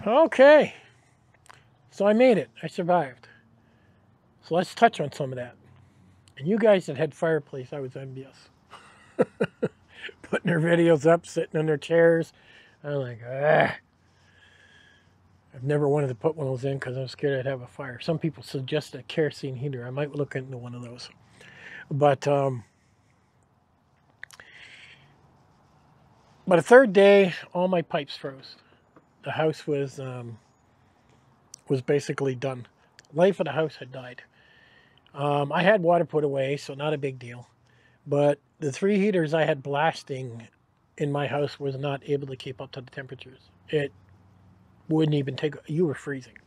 Okay, so I made it. I survived. So let's touch on some of that. And you guys that had fireplace, I was envious. Putting their videos up, sitting in their chairs. I'm like, ah. I've never wanted to put one of those in because I'm scared I'd have a fire. Some people suggest a kerosene heater. I might look into one of those. But a third day, all my pipes froze. The house was basically done. Life of the house had died. I had water put away, so not a big deal. But the three heaters I had blasting in my house was not able to keep up to the temperatures. It wouldn't even take. You were freezing.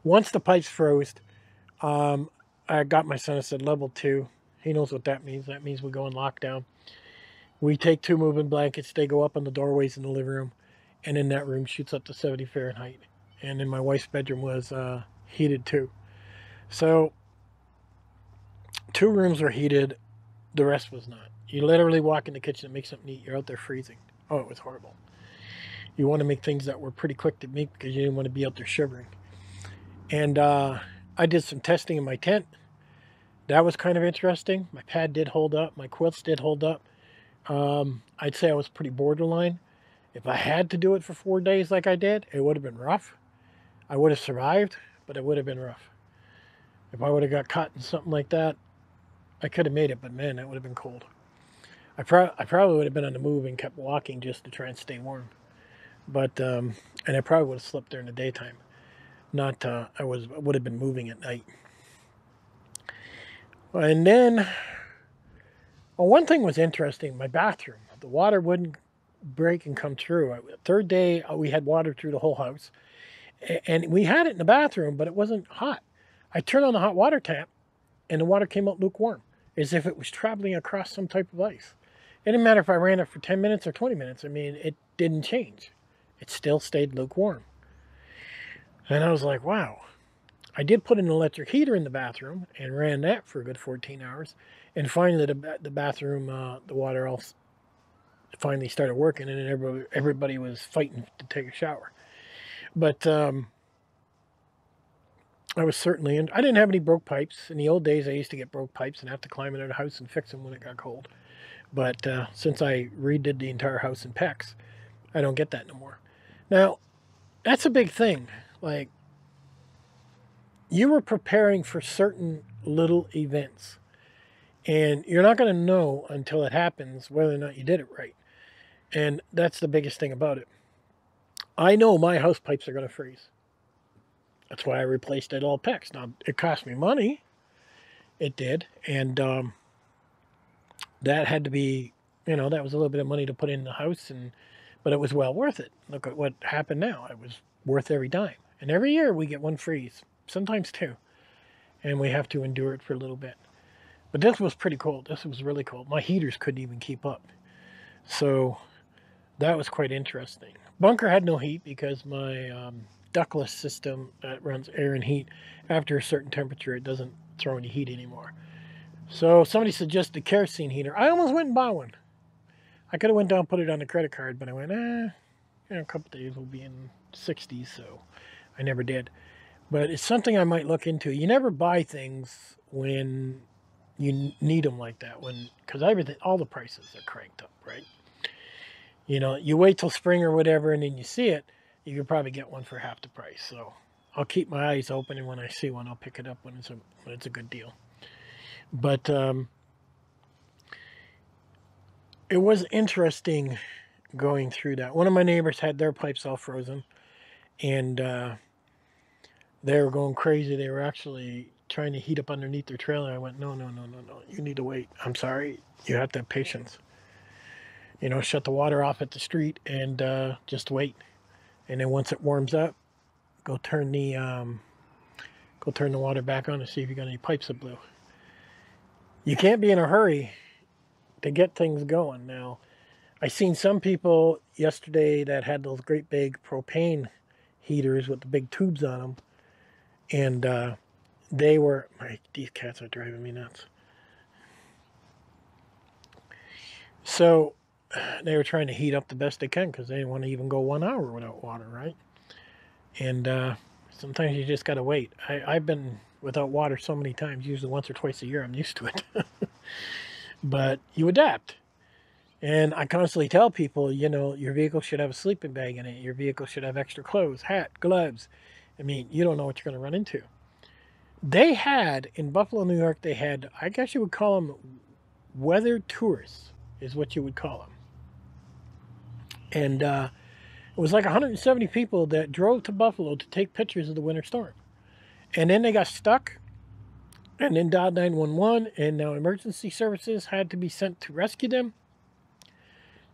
Once the pipes froze, um, I got my son. I said level 2. He knows what that means. That means we go in lockdown. We take 2 moving blankets. They go up on the doorways in the living room, and in that room shoots up to 70 Fahrenheit. And then my wife's bedroom was heated too. So 2 rooms were heated. The rest was not. You literally walk in the kitchen and make something to eat. You're out there freezing. Oh, it was horrible. You want to make things that were pretty quick to make because you didn't want to be out there shivering. And I did some testing in my tent. That was kind of interesting. My pad did hold up. My quilts did hold up. I'd say I was pretty borderline. If I had to do it for 4 days like I did, it would have been rough. I would have survived, but it would have been rough. If I would have got caught in something like that, I could have made it, but man, that would have been cold. I probably would have been on the move and kept walking just to try and stay warm. But and I probably would have slept there in the daytime. Not I would have been moving at night. And then, well, one thing was interesting. My bathroom, the water wouldn't break and come through. Third day, we had water through the whole house, and we had it in the bathroom, but it wasn't hot. I turned on the hot water tap, and the water came out lukewarm, as if it was traveling across some type of ice. It didn't matter if I ran it for 10 minutes or 20 minutes. I mean, it didn't change. It still stayed lukewarm. And I was like, wow. I did put an electric heater in the bathroom and ran that for a good 14 hours. And finally, the bathroom, the water all finally started working, and everybody was fighting to take a shower. But I was certainly in. I didn't have any broke pipes. In the old days, I used to get broke pipes and have to climb into the house and fix them when it got cold. But since I redid the entire house in PEX, I don't get that no more. Now, that's a big thing. Like, you were preparing for certain little events, and you're not going to know until it happens whether or not you did it right. And that's the biggest thing about it. I know my house pipes are going to freeze. That's why I replaced it all PEX. Now, it cost me money. It did. And that had to be, that was a little bit of money to put in the house, but it was well worth it. Look at what happened now. It was worth every dime. And every year we get one freeze, sometimes 2. And we have to endure it for a little bit. But this was pretty cold. This was really cold. My heaters couldn't even keep up. So that was quite interesting. Bunker had no heat because my ductless system that runs air and heat, after a certain temperature, it doesn't throw any heat anymore. So somebody suggested a kerosene heater. I almost went and bought one. I could have went down and put it on the credit card, but I went, a couple days we'll be in 60s, so I never did. But it's something I might look into. You never buy things when you need them like that, because all the prices are cranked up, right? You wait till spring or whatever, and then you see it, you could probably get one for half the price. So I'll keep my eyes open, and when I see one, I'll pick it up when it's a good deal. But it was interesting going through that. One of my neighbors had their pipes all frozen, and they were going crazy. They were actually trying to heat up underneath their trailer. I went, no. You need to wait. I'm sorry. You have to have patience. Shut the water off at the street and just wait. And then once it warms up, go turn the water back on to see if you got any pipes that blew. You can't be in a hurry to get things going. Now, I seen some people yesterday that had those great big propane heaters with the big tubes on them, and these cats are driving me nuts. So they were trying to heat up the best they can because they didn't want to even go 1 hour without water, right? And sometimes you just got to wait. I've been without water so many times, usually once or twice a year. I'm used to it. But you adapt. And I constantly tell people, you know, your vehicle should have a sleeping bag in it. Your vehicle should have extra clothes, hat, gloves. I mean, you don't know what you're going to run into. They had, in Buffalo, New York, they had, I guess you would call them weather tourists, is what you would call them. And it was like 170 people that drove to Buffalo to take pictures of the winter storm. And then they got stuck, and then dialed 911, and now emergency services had to be sent to rescue them.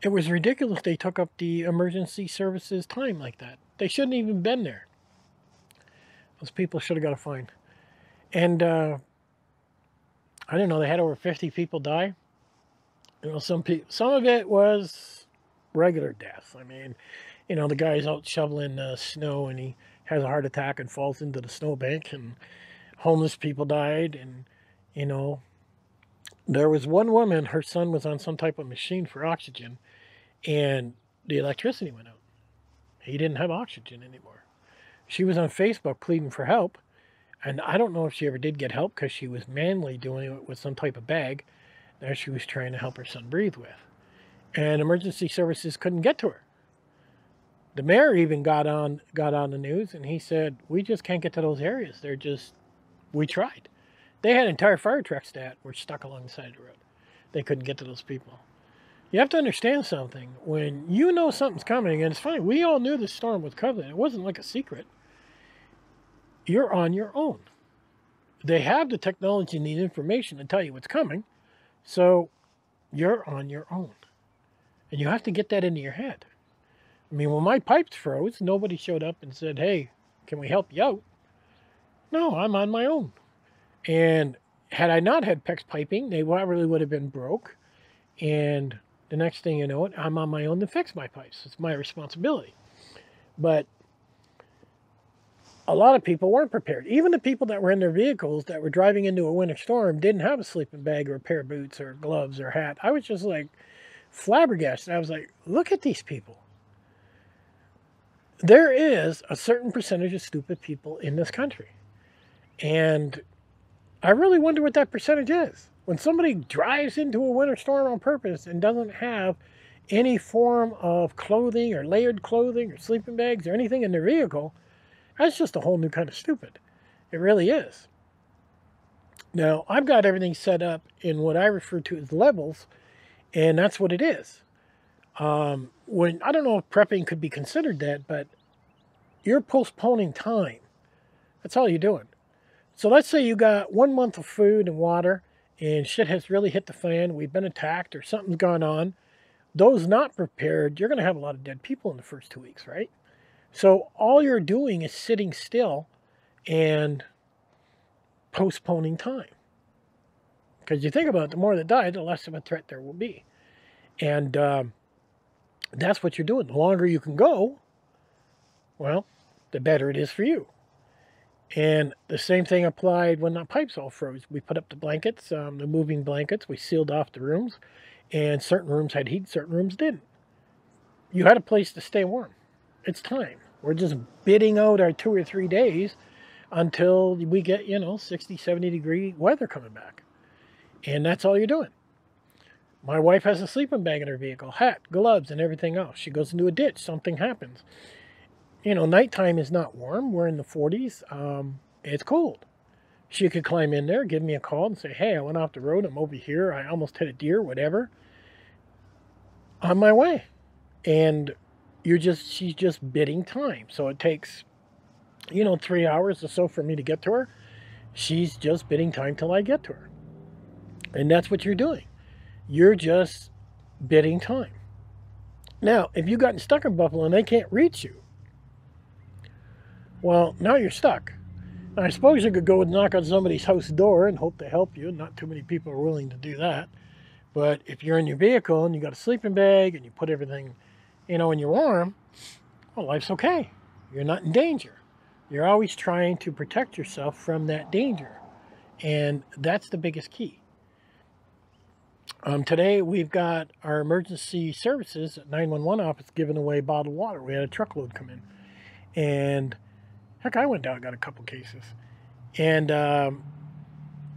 It was ridiculous they took up the emergency services time like that. They shouldn't even been there. Those people should have got a fine. And I don't know, they had over 50 people die. You know, some of it was regular death. I mean, you know, the guy's out shoveling snow and he has a heart attack and falls into the snowbank, and homeless people died. And, you know, there was one woman, her son was on some type of machine for oxygen, and the electricity went out. He didn't have oxygen anymore. She was on Facebook pleading for help, and I don't know if she ever did get help because she was manually doing it with some type of bag that she was trying to help her son breathe with. And emergency services couldn't get to her. The mayor even got on the news, and he said, we just can't get to those areas. We tried. They had entire fire trucks that were stuck along the side of the road. They couldn't get to those people. You have to understand something. When you know something's coming, and it's funny, we all knew the storm was coming. It wasn't like a secret. You're on your own. They have the technology and the information to tell you what's coming, so you're on your own. And you have to get that into your head. I mean, when my pipes froze, nobody showed up and said, hey, can we help you out? No, I'm on my own. And had I not had PEX piping, they probably would have been broke. And the next thing you know, I'm on my own to fix my pipes. It's my responsibility. But a lot of people weren't prepared. Even the people that were in their vehicles that were driving into a winter storm didn't have a sleeping bag or a pair of boots or gloves or hat. I was just like flabbergasted. I was like, look at these people. There is a certain percentage of stupid people in this country. And I really wonder what that percentage is. When somebody drives into a winter storm on purpose and doesn't have any form of clothing or layered clothing or sleeping bags or anything in their vehicle, that's just a whole new kind of stupid. It really is. Now, I've got everything set up in what I refer to as levels, and that's what it is. When I don't know if prepping could be considered that, but you're postponing time. That's all you're doing. So let's say you got 1 month of food and water, and shit has really hit the fan. We've been attacked or something's gone on. Those not prepared, you're going to have a lot of dead people in the first 2 weeks, right? So all you're doing is sitting still and postponing time. Because you think about it, the more that die, the less of a threat there will be. And that's what you're doing. The longer you can go, well, the better it is for you. And the same thing applied when the pipes all froze. We put up the blankets, the moving blankets. We sealed off the rooms. And certain rooms had heat, certain rooms didn't. You had a place to stay warm. It's time. We're just bidding out our 2 or 3 days until we get, 60, 70 degree weather coming back. And that's all you're doing. My wife has a sleeping bag in her vehicle, hat, gloves, and everything else. She goes into a ditch, something happens. Nighttime is not warm. We're in the 40s. It's cold. She could climb in there, give me a call and say, hey, I went off the road. I'm over here. I almost hit a deer, whatever. On my way. And she's just bidding time. So it takes, 3 hours or so for me to get to her. She's just bidding time till I get to her. And that's what you're doing. You're just bidding time. Now, if you've gotten stuck in Buffalo and they can't reach you, well, now you're stuck. Now, I suppose you could go and knock on somebody's house door and hope to help you. Not too many people are willing to do that. But if you're in your vehicle and you got a sleeping bag and you put everything, and you're warm, well, life's okay. You're not in danger. You're always trying to protect yourself from that danger. And that's the biggest key. Today, we've got our emergency services at 911 office giving away bottled water. We had a truckload come in. And Heck, I went down and got a couple cases. And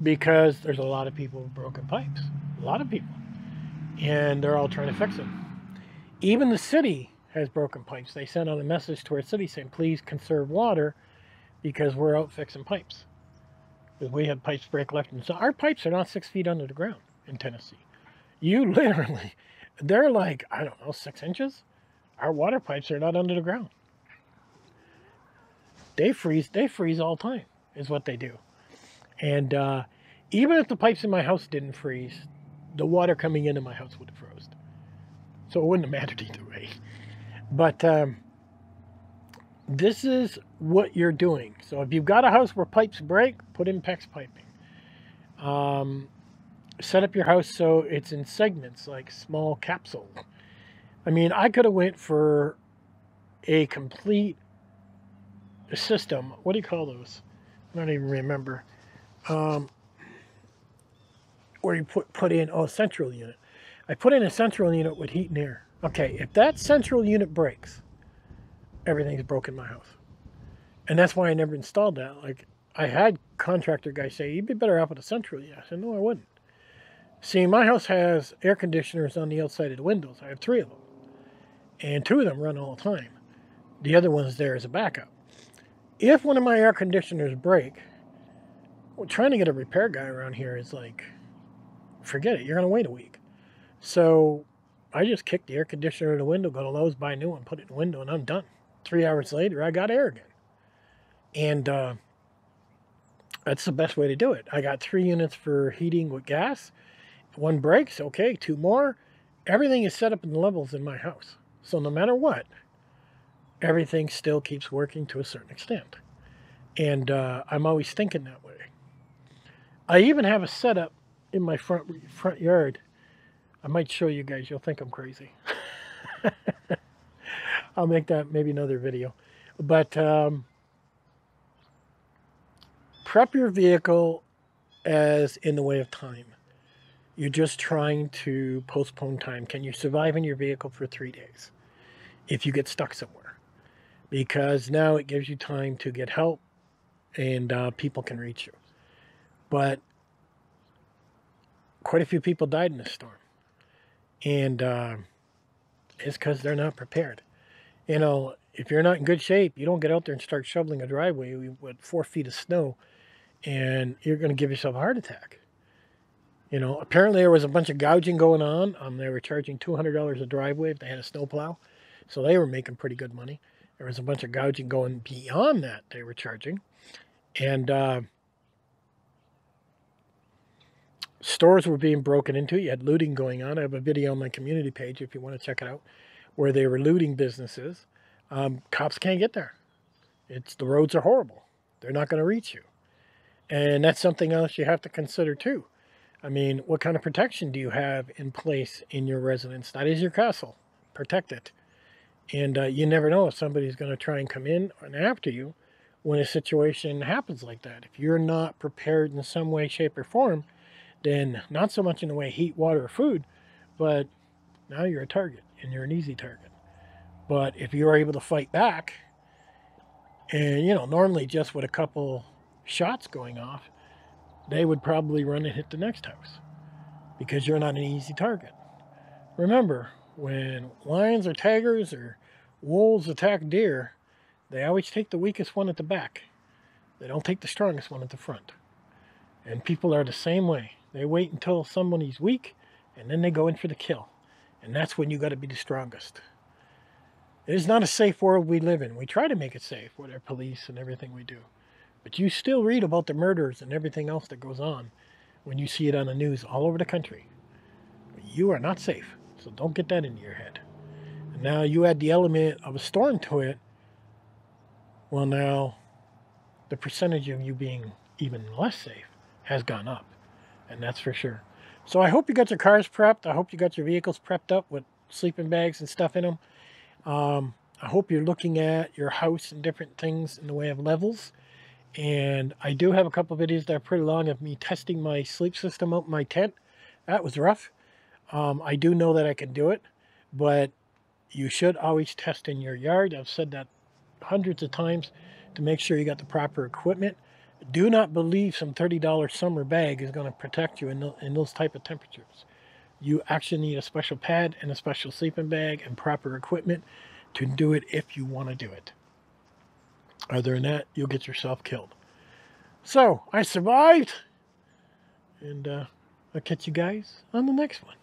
because there's a lot of people with broken pipes, a lot of people, and they're all trying to fix them. Even the city has broken pipes. They sent out a message to our city saying, please conserve water because we're out fixing pipes. Because we had pipes break left and so our pipes are not 6 feet under the ground in Tennessee. You literally, they're like, I don't know, 6 inches. Our water pipes are not under the ground. They freeze all the time, is what they do. And even if the pipes in my house didn't freeze, the water coming into my house would have frozen. So it wouldn't have mattered either way. But this is what you're doing. So if you've got a house where pipes break, put in PEX piping. Set up your house so it's in segments, like small capsule. I mean, I could have went for a complete system. What do you call those? I don't even remember. Where you put in, oh, central unit. I put in a central unit with heat and air. Okay, if that central unit breaks, everything's broken in my house. And that's why I never installed that. Like, I had contractor guys say, you'd be better off with a central unit. I said, no, I wouldn't. See, my house has air conditioners on the outside of the windows. I have 3 of them. And 2 of them run all the time. The other one's there as a backup. If one of my air conditioners break, well, trying to get a repair guy around here is like, forget it, you're going to wait a week. So I just kicked the air conditioner in the window, go to Lowe's, buy a new one, put it in the window, and I'm done. 3 hours later, I got air again. And that's the best way to do it. I got 3 units for heating with gas. 1 breaks, okay, 2 more. Everything is set up in levels in my house. So no matter what, everything still keeps working to a certain extent. And I'm always thinking that way. I even have a setup in my front yard. I might show you guys. You'll think I'm crazy. I'll make that maybe another video. But prep your vehicle as in the way of time. You're just trying to postpone time. Can you survive in your vehicle for 3 days if you get stuck somewhere? Because now it gives you time to get help and people can reach you. But quite a few people died in this storm. And it's because they're not prepared. You know, if you're not in good shape, you don't get out there and start shoveling a driveway with 4 feet of snow, and you're going to give yourself a heart attack. You know, apparently there was a bunch of gouging going on. They were charging $200 a driveway if they had a snowplow. So they were making pretty good money. There was a bunch of gouging going beyond that they were charging. And stores were being broken into. You had looting going on. I have a video on my community page if you want to check it out, where they were looting businesses. Cops can't get there. The roads are horrible. They're not going to reach you. And that's something else you have to consider too. I mean, what kind of protection do you have in place in your residence? That is your castle. Protect it. And you never know if somebody's going to try and come in and after you when a situation happens like that. If you're not prepared in some way, shape, or form, then not so much in the way of heat, water, or food, but now you're a target, and you're an easy target. But if you're able to fight back, and, you know, normally just with a couple shots going off, they would probably run and hit the next house because you're not an easy target. Remember, when lions or tigers or wolves attack deer, they always take the weakest one at the back. They don't take the strongest one at the front. And people are the same way. They wait until somebody's weak, and then they go in for the kill. And that's when you got to be the strongest. It is not a safe world we live in. We try to make it safe with our police and everything we do. But you still read about the murders and everything else that goes on when you see it on the news all over the country. You are not safe, so don't get that into your head. And now you add the element of a storm to it, well, now the percentage of you being even less safe has gone up, and that's for sure. So I hope you got your cars prepped. I hope you got your vehicles prepped up with sleeping bags and stuff in them. I hope you're looking at your house and different things in the way of levels. And I do have a couple of videos that are pretty long of me testing my sleep system out in my tent. That was rough. I do know that I can do it, but you should always test in your yard. I've said that hundreds of times. to make sure you got the proper equipment. Do not believe some $30 summer bag is going to protect you in those type of temperatures. You actually need a special pad and a special sleeping bag and proper equipment to do it if you want to do it. Other than that, you'll get yourself killed. So, I survived, and I'll catch you guys on the next one.